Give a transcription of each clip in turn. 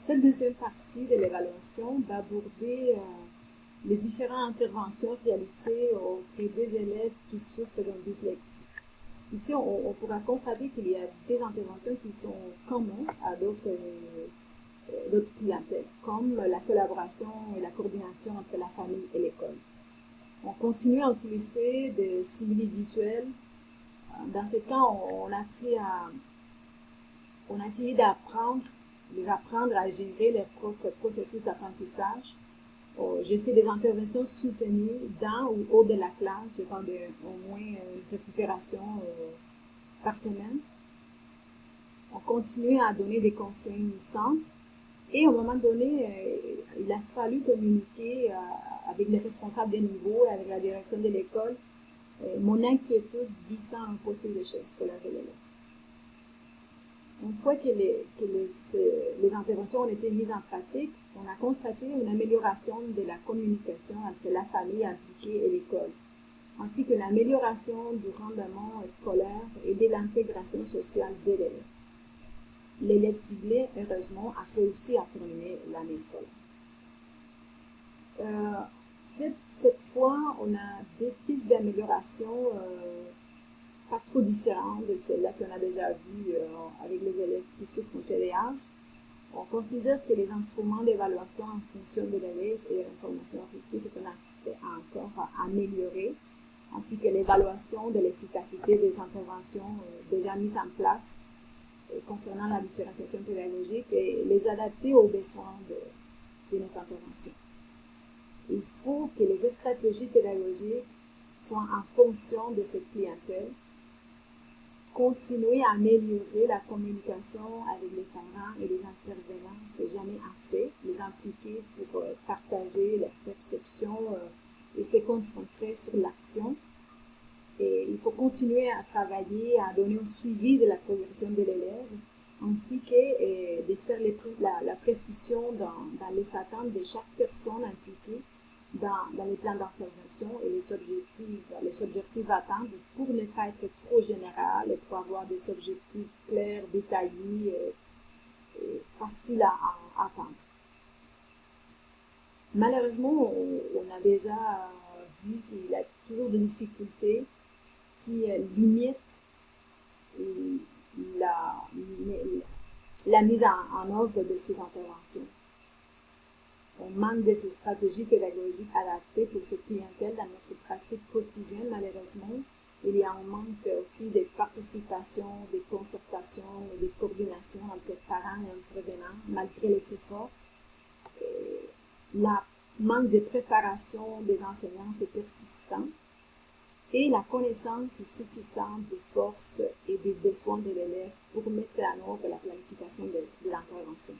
Cette deuxième partie de l'évaluation va aborder les différentes interventions réalisées auprès des élèves qui souffrent d'une dyslexie. Ici, on pourra constater qu'il y a des interventions qui sont communes à d'autres clientèles, comme la collaboration et la coordination entre la famille et l'école. On continue à utiliser des stimuli visuels. Dans ce cas, on a essayé les apprendre à gérer leur propre processus d'apprentissage. J'ai fait des interventions soutenues dans ou hors de la classe. Je parle au moins une récupération par semaine. On continue à donner des conseils simples. Et au moment donné, il a fallu communiquer avec les responsables des niveaux et avec la direction de l'école mon inquiétude visant un possible échec scolaire de l'élève. Une fois que les interventions ont été mises en pratique, on a constaté une amélioration de la communication entre la famille impliquée et l'école, ainsi que l'amélioration du rendement scolaire et de l'intégration sociale de l'élève. L'élève ciblé, heureusement, a réussi à terminer l'année scolaire. Cette fois, on a des pistes d'amélioration pas trop différentes de celles-là qu'on a déjà vues avec les élèves qui souffrent de TDAH. On considère que les instruments d'évaluation en fonction de l'élève et de l'information requise, c'est un aspect encore à améliorer, ainsi que l'évaluation de l'efficacité des interventions déjà mises en place concernant la différenciation pédagogique et les adapter aux besoins de nos interventions. Il faut que les stratégies pédagogiques soient en fonction de cette clientèle, continuer à améliorer la communication avec les parents et les intervenants, c'est jamais assez, les impliquer pour partager leurs perceptions et se concentrer sur l'action. Et il faut continuer à travailler, à donner un suivi de la progression de l'élève, ainsi que de faire la précision dans les attentes de chaque personne impliquée dans les plans d'intervention et les objectifs à atteindre pour ne pas être trop général et pour avoir des objectifs clairs, détaillés et faciles à atteindre. Malheureusement, on a déjà vu qu'il y a toujours des difficultés qui limitent la mise en œuvre de ces interventions. On manque de ces stratégies pédagogiques adaptées pour cette clientèle dans notre pratique quotidienne, malheureusement. Il y a un manque aussi de participation, de concertation, de coordination entre parents et intervenants, malgré les efforts. Le manque de préparation des enseignants est persistant. Et la connaissance suffisante des forces et des besoins de l'élève pour mettre en œuvre la planification de l'intervention.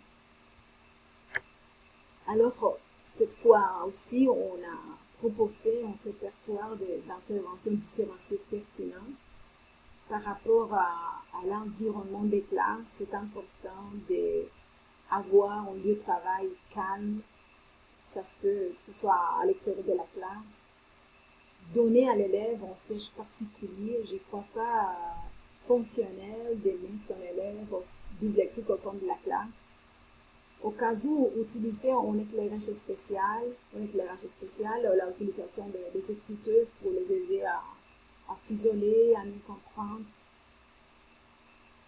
Alors, cette fois aussi, on a proposé un répertoire d'interventions différenciées pertinentes. Par rapport à l'environnement des classes, c'est important d'avoir un lieu de travail calme, ça se peut que ce soit à l'extérieur de la classe. Donner à l'élève un siège particulier, je ne crois pas fonctionnel de mettre un élève dyslexique au fond de la classe. Au cas où, utiliser un éclairage spécial, l'utilisation des écouteurs pour les aider à s'isoler, à mieux comprendre.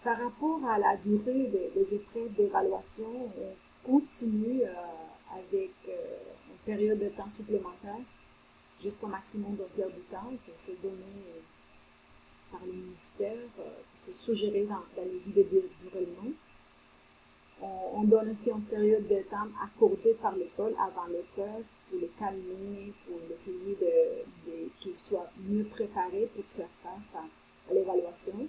Par rapport à la durée des épreuves d'évaluation, on continue avec une période de temps supplémentaire jusqu'au maximum d'heures de temps qui est donné par le ministère, c'est suggéré dans les guides de déroulement. On donne aussi une période de temps accordée par l'école avant l'épreuve pour les calmer, pour essayer qu'ils soient mieux préparés pour faire face à l'évaluation.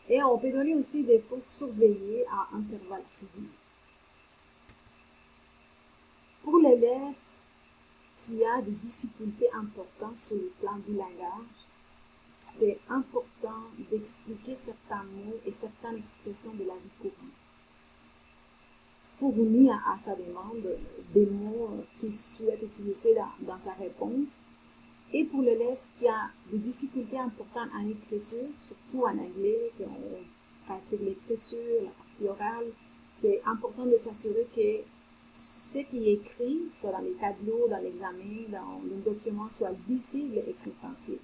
Et on peut donner aussi des pauses surveillées à intervalles réguliers. Pour l'élève qui a des difficultés importantes sur le plan du langage, c'est important d'expliquer certains mots et certaines expressions de la vie courante. Fournir à sa demande des mots qu'il souhaite utiliser dans sa réponse. Et pour l'élève qui a des difficultés importantes en écriture, surtout en anglais, qu'on pratique l'écriture, la partie orale, c'est important de s'assurer que ce qui est écrit, soit dans les tableaux, dans l'examen, dans le document, soit lisible et compréhensible.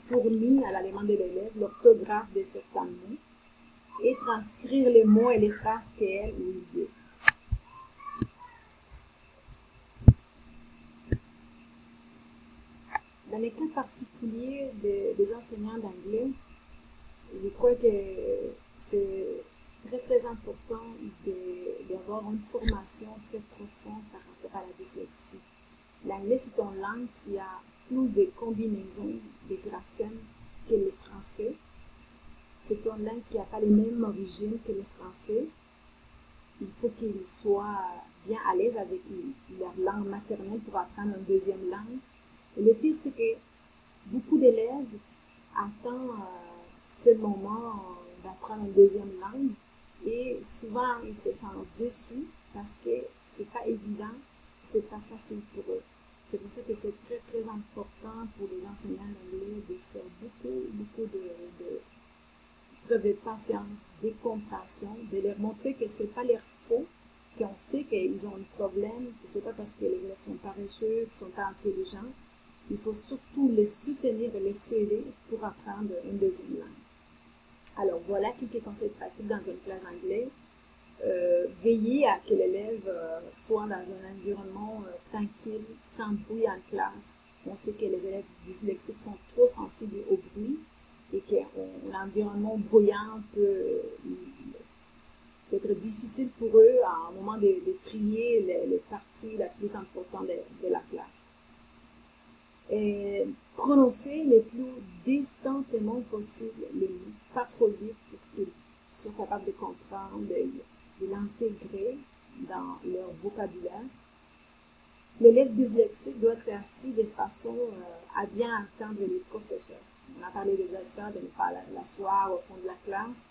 Fournir à la demande de l'élève l'orthographe de certains mots et transcrire les mots et les phrases qu'elle ou il dit. Dans les cas particuliers des enseignants d'anglais, je crois que c'est très important d'avoir une formation très profonde par rapport à la dyslexie. L'anglais, c'est une langue qui a plus de combinaisons de graphèmes que le français. C'est une langue qui n'a pas les mêmes origines que le français. Il faut qu'ils soient bien à l'aise avec leur langue maternelle pour apprendre une deuxième langue. Et le pire, c'est que beaucoup d'élèves attendent ce moment d'apprendre une deuxième langue et souvent ils se sentent déçus parce que c'est pas évident, c'est pas facile pour eux. C'est pour ça que c'est très important pour les enseignants d'anglais de faire beaucoup de preuve de patience, de compréhension, de leur montrer que c'est pas leur faute, qu'on sait qu'ils ont un problème, que c'est pas parce que les élèves sont paresseux, qu'ils sont pas intelligents. Il faut surtout les soutenir et les aider pour apprendre une deuxième langue. Alors voilà quelques conseils pratiques dans une classe d'anglais. Veillez à que l'élève soit dans un environnement tranquille, sans bruit en classe. On sait que les élèves dyslexiques sont trop sensibles au bruit et que l'environnement bruyant peut être difficile pour eux à un moment de trier les parties les plus importantes de la classe. Et prononcer le plus distinctement possible les mots, pas trop vite pour qu'ils soient capables de comprendre, de l'intégrer dans leur vocabulaire. L'élève dyslexique doit être assis de façon à bien entendre les professeurs. On a parlé déjà de ça, de ne pas l'asseoir au fond de la classe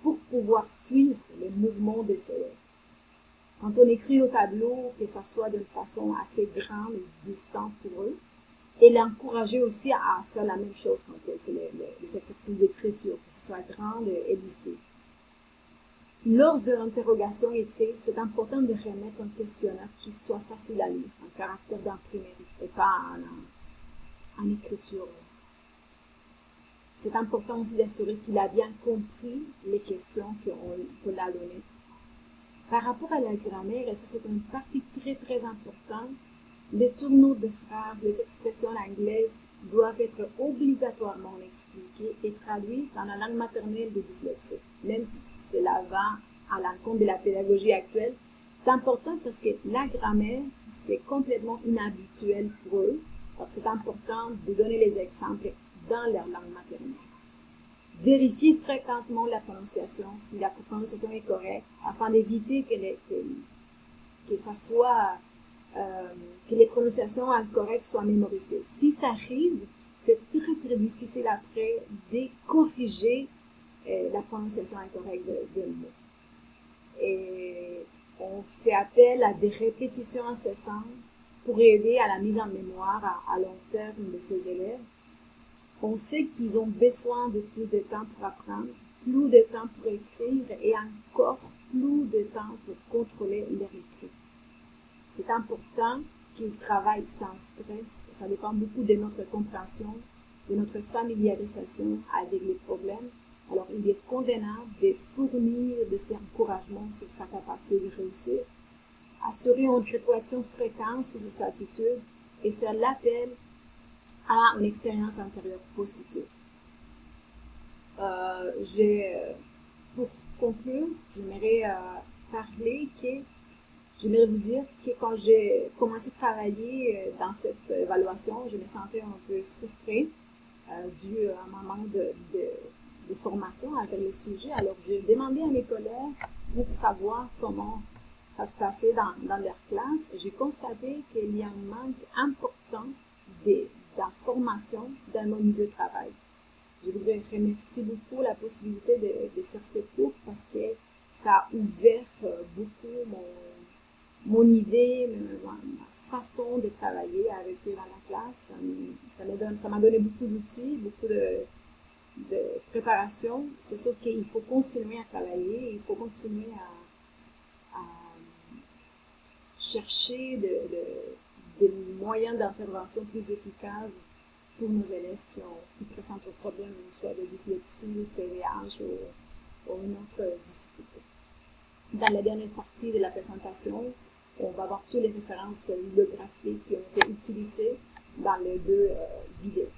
pour pouvoir suivre les mouvements des élèves. Quand on écrit au tableau, que ça soit d'une façon assez grande et distante pour eux, et l'encourager aussi à faire la même chose quand elle fait les exercices d'écriture, que ce soit grande et lisible. Lors de l'interrogation écrite, c'est important de remettre un questionnaire qui soit facile à lire, en caractère d'imprimerie et pas en écriture. C'est important aussi d'assurer qu'il a bien compris les questions qu'on l'a données. Par rapport à la grammaire, et ça c'est une partie très importante, les tournures de phrases, les expressions anglaises doivent être obligatoirement expliquées et traduites dans la langue maternelle du dyslexique, même si cela va à l'encontre de la pédagogie actuelle. C'est important parce que la grammaire, c'est complètement inhabituel pour eux. Alors c'est important de donner les exemples dans leur langue maternelle. Vérifier fréquemment la prononciation, si la prononciation est correcte, afin d'éviter que ça soit que les prononciations incorrectes soient mémorisées. Si ça arrive, c'est très difficile après de corriger la prononciation incorrecte d'un mot. Et on fait appel à des répétitions incessantes pour aider à la mise en mémoire à long terme de ces élèves. On sait qu'ils ont besoin de plus de temps pour apprendre, plus de temps pour écrire et encore plus de temps pour contrôler leur écrit. C'est important qu'ils travaillent sans stress. Ça dépend beaucoup de notre compréhension, de notre familiarisation avec les problèmes. Alors, il est convenable de fournir des encouragements sur sa capacité de réussir, assurer une rétroaction fréquente sur ses attitudes et faire l'appel à une expérience intérieure positive. Pour conclure, j'aimerais vous dire que quand j'ai commencé à travailler dans cette évaluation, je me sentais un peu frustrée dû à un manque de formation avec le sujet. Alors, j'ai demandé à mes collègues pour savoir comment ça se passait dans leur classe. J'ai constaté qu'il y a un manque important de formation dans mon milieu de travail. Je voudrais remercier beaucoup la possibilité de faire ce cours parce que ça a ouvert beaucoup mon idée, ma façon de travailler avec eux dans la classe. Ça m'a donné beaucoup d'outils, beaucoup de préparation. C'est sûr qu'il faut continuer à travailler, il faut continuer chercher des moyens d'intervention plus efficaces pour nos élèves qui présentent un problème, soit de dyslexie, de TDAH ou une autre difficulté. Dans la dernière partie de la présentation, on va voir toutes les références bibliographiques qui ont été utilisées dans les deux vidéos.